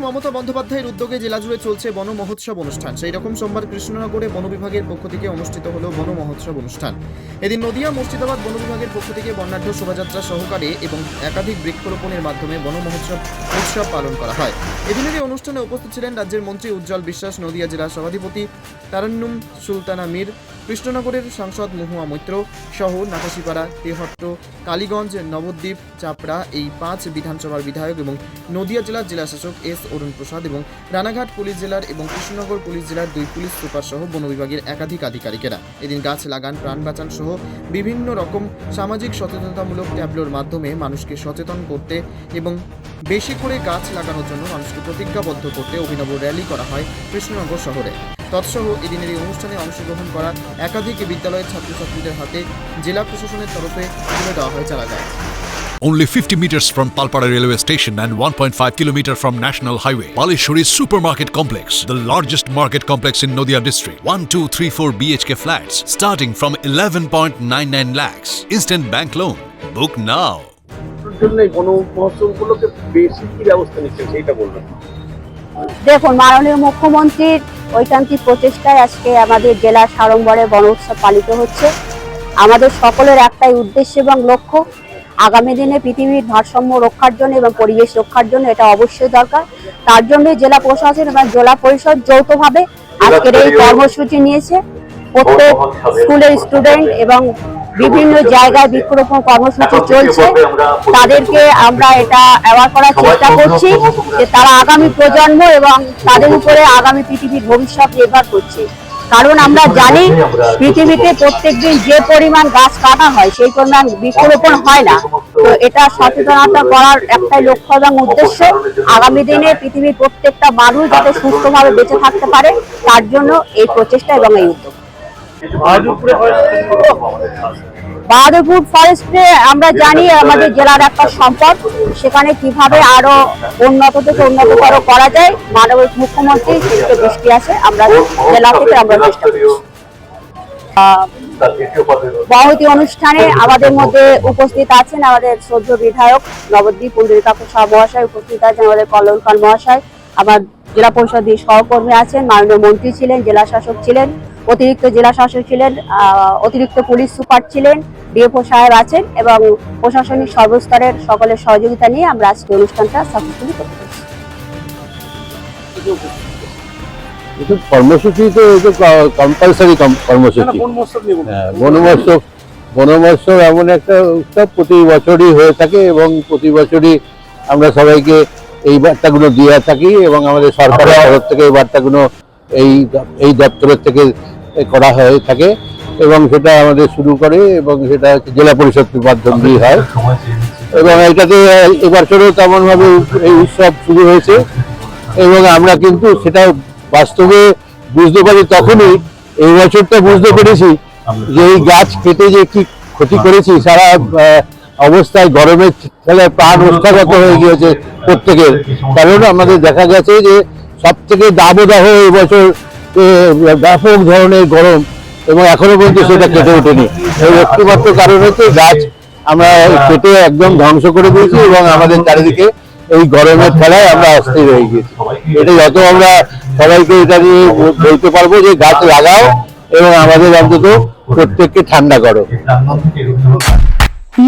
মমতা বন্দ্যোপাধ্যায়ের উদ্যোগে জেলা জুড়ে চলছে বন মহোৎসব অনুষ্ঠান। সেই রকম সোমবার কৃষ্ণনগরে বন বিভাগের পক্ষ থেকে অনুষ্ঠিত হলো বন মহোৎসব অনুষ্ঠান। এদিন নদিয়া মুর্শিদাবাদ বন বিভাগের পক্ষ থেকে বর্ণাঢ্য শোভাযাত্রা সহকারে এবং একাধিক বৃক্ষরোপণের মাধ্যমে বন মহোৎসব উৎসব পালন করা হয়। এদিনের এই অনুষ্ঠানে উপস্থিত ছিলেন রাজ্যের মন্ত্রী উজ্জ্বল বিশ্বাস, নদিয়া জেলা সভাধিপতি তারান্নুম সুলতানা মীর, কৃষ্ণনগরের সাংসদ মহুয়া মৈত্র সহ নাকাশিপাড়া, তেহট্ট, কালীগঞ্জ, নবদ্বীপ, চাপড়া এই 5 বিধানসভার বিধায়ক এবং নদিয়া জেলার জেলাশাসক এস অরুণ প্রসাদ এবং রানাঘাট পুলিশ জেলার এবং কৃষ্ণনগর পুলিশ জেলার 2 পুলিশ সুপার সহ বন বিভাগের একাধিক আধিকারিকেরা এদিন গাছ লাগান, প্রাণ বাঁচান সহ বিভিন্ন রকম সামাজিক সচেতনতামূলক ট্যাবলোর মাধ্যমে মানুষকে সচেতন করতে এবং বেশি করে গাছ লাগানোর জন্য মানুষকে প্রতিজ্ঞাবদ্ধ করতে অভিনব র্যালি করা হয় কৃষ্ণনগর শহরে। তৎসহ এদিনের এই অনুষ্ঠানে অংশগ্রহণ করা একাধিক বিদ্যালয়ের ছাত্রছাত্রীদের হাতে জেলা প্রশাসনের তরফে তুলে দেওয়া হয় চারা গাছ। Only 50 meters from Palpara railway station and 1.5 kilometer from National Highway, Palishuri Supermarket Complex, the largest market complex in Noida district. 1, 2, 3, 4 BHK flats starting from 11.99 lakhs. Instant bank loan. Book now. দেখুন, মাননীয় মুখ্যমন্ত্রীর ঐকান্তিক প্রচেষ্টায় আজকে আমাদের জেলা সাড়ম্বরে বন উৎসব পালিত হচ্ছে। আমাদের সকলের একটাই উদ্দেশ্য এবং লক্ষ্য, আগামী দিনে পৃথিবীর ভারসাম্য রক্ষার জন্য এবং পরিবেশ রক্ষার জন্য এটা অবশ্যই দরকার। তার জন্য জেলা প্রশাসন এবং জেলা পরিষদ যৌথভাবে আজকের এই কর্মসূচি নিয়েছে। প্রত্যেক স্কুলের স্টুডেন্ট এবং বিভিন্ন জায়গায় বৃক্ষরোপণ কর্মসূচি চলছে। তাদেরকে আমরা এটা অ্যাওয়ার করার চেষ্টা করছি যে তারা আগামী প্রজন্ম এবং তাদের উপরে আগামী পৃথিবীর ভবিষ্যৎ নির্ভর করছে। কারণ আমরা জানি পৃথিবীতে প্রত্যেকদিন যে পরিমাণ গাছ কাটা হয় সেই পরিমাণ বৃক্ষরোপণ হয় না। তো এটা সচেতনতা করার একটাই লক্ষ্য এবং উদ্দেশ্য, আগামী দিনে পৃথিবীর প্রত্যেকটা মানুষ যাতে সুস্থভাবে বেঁচে থাকতে পারে তার জন্য এই প্রচেষ্টা এবং এই উদ্যোগ। বাহাদুরপুর ফরেস্টে আমরা জানি আমাদের জেলার একটা সম্পদ, সেখানে কিভাবে আরো উন্নত থেকে উন্নততর করা যায় মাননীয় মুখ্যমন্ত্রী সেদিকে দৃষ্টি আছে। আমরা জেলা থেকে আমরা চেষ্টা করছি। বহুতি অনুষ্ঠানে আমাদের মধ্যে উপস্থিত আছেন আমাদের শ্রদ্ধেয় বিধায়ক নবদ্বীপ পুণ্ডরিকা প্রসাদ মহাশয়, উপস্থিত আছেন আমাদের কল্যাণ খান মহাশয়, আমার জেলা পরিষদের সহকর্মী আছেন, মাননীয় মন্ত্রী ছিলেন, জেলা শাসক ছিলেন, অতিরিক্ত জেলা শাসক ছিলেন, অতিরিক্ত পুলিশ সুপার ছিলেন, ডিএফও সাহেব আছেন এবং প্রশাসনিক সর্বস্তরের সকলের সহযোগিতা নিয়ে আমরা আজকে অনুষ্ঠানটা সাকসেসফুলি করতে পেরেছি। কর্মসূচি তো কম্পালসারি কর্মসূচি। বন মহোৎসব এমন একটা উৎসব প্রতি বছরই হয়ে থাকে এবং প্রতি বছরই আমরা সবাইকে এই বার্তাগুলো দিয়ে থাকি এবং আমাদের সরকারের তরফ থেকে এই বার্তাগুলো এই দপ্তরের থেকে করা হয়ে থাকে এবং সেটা আমাদের শুরু করে এবং সেটা জেলা পরিষদের মাধ্যম দিয়ে হয় এবং এটাতে এবছরও তেমনভাবে এই উৎসব শুরু হয়েছে এবং আমরা কিন্তু সেটা বাস্তবে বুঝতে পারি তখনই, এই বছরটা বুঝতে পেরেছি যে এই গাছ কেটে যে কি ক্ষতি করেছি সারা অবস্থায়, গরমের ফলে প্রাণ ওষ্ঠাগত হয়ে গিয়েছে প্রত্যেকের। কারণ আমাদের দেখা গেছে যে সব থেকে দাবদাহ এবছর ব্যাপক ধরনের গরম এবং এখনো পর্যন্ত সেটা কেটে ওঠেনি। এই একটিমাত্র কারণ হচ্ছে গাছ আমরা কেটে একদম ধ্বংস করে দিয়েছি এবং আমাদের চারিদিকে এই গরমের খেলায় আমরা অস্থির হয়ে গিয়েছি। এটা যত আমরা সবাইকে এটা নিয়ে বলতে পারবো যে গাছ লাগাও এবং আমাদের অন্তত প্রত্যেককে ঠান্ডা করো।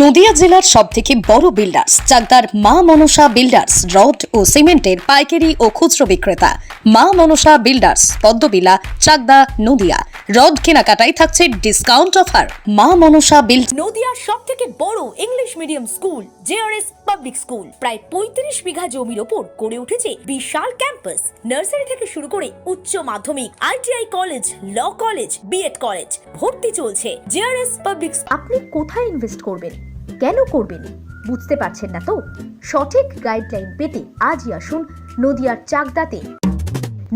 নদিয়া জেলার সবথেকে বড় বিল্ডার্স চাকদার মা মনসা বিল্ডার্স, রড ও সিমেন্টের পাইকারি ও খুচরো বিক্রেতা। মা মনসা বিল্ডার্স, পদ্মবিলা, চাকদা, নদিয়া। রড কেনাকাটায় থাকছে ডিসকাউন্ট অফার। মা মনসা বিল্ড। নদিয়ার সবথেকে বড় English medium school JRS public school, প্রায় 35 বিঘা জমির ওপর গড়ে উঠেছে বিশাল ক্যাম্পাস। নার্সারি থেকে শুরু করে উচ্চ মাধ্যমিক, ITI college, law college, BEd college, ভর্তি চলছে। JRS public. আপনি কোথায় ইনভেস্ট করবেন, কেন করবেন বুঝতে পারছেন না তো? সঠিক গাইডলাইন পেতে আজই আসুন নদিয়ার চাকদাতে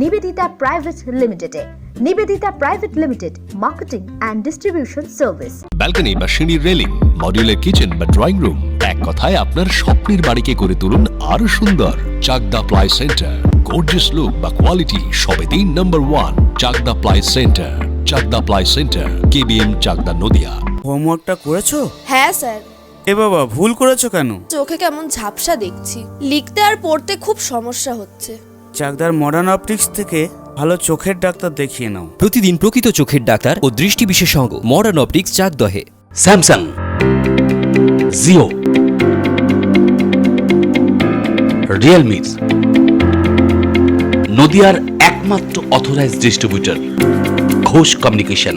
নিবেদিতা প্রাইভেট লিমিটেডে। Nivedita private limited, marketing and distribution service. Balcony বা সিঁড়ির রেলিং, মডিউলার কিচেন বা ড্রয়িং রুম, এক কথায় আপনার স্বপ্নের বাড়িকে করে তুলুন আরো সুন্দর। Chakdah ply centre. Gorgeous look বা কোয়ালিটি সবেতেই number 1 Chakdah ply centre. Chakdah ply centre, KBM Chakdah Nadia. হোমওয়ার্কটা করেছো? হ্যাঁ স্যার। এ বাবা, ভুল করেছো কেন? চোখে কেমন ঝাপসা দেখছি, লিখতে আর পড়তে খুব সমস্যা হচ্ছে। চাকদার মডার্ন অপটিক্স থেকে ভালো চোখের ডাক্তার দেখিয়ে নাও। প্রতিদিন প্রকৃত চোখের ডাক্তার ও দৃষ্টি বিশেষজ্ঞ মডার্ন অপটিক্স চাকদহে। স্যামসাং, জিও, রিয়েলমি, নদিয়ার একমাত্র অথরাইজড ডিস্ট্রিবিউটর ঘোষ কমিউনিকেশন।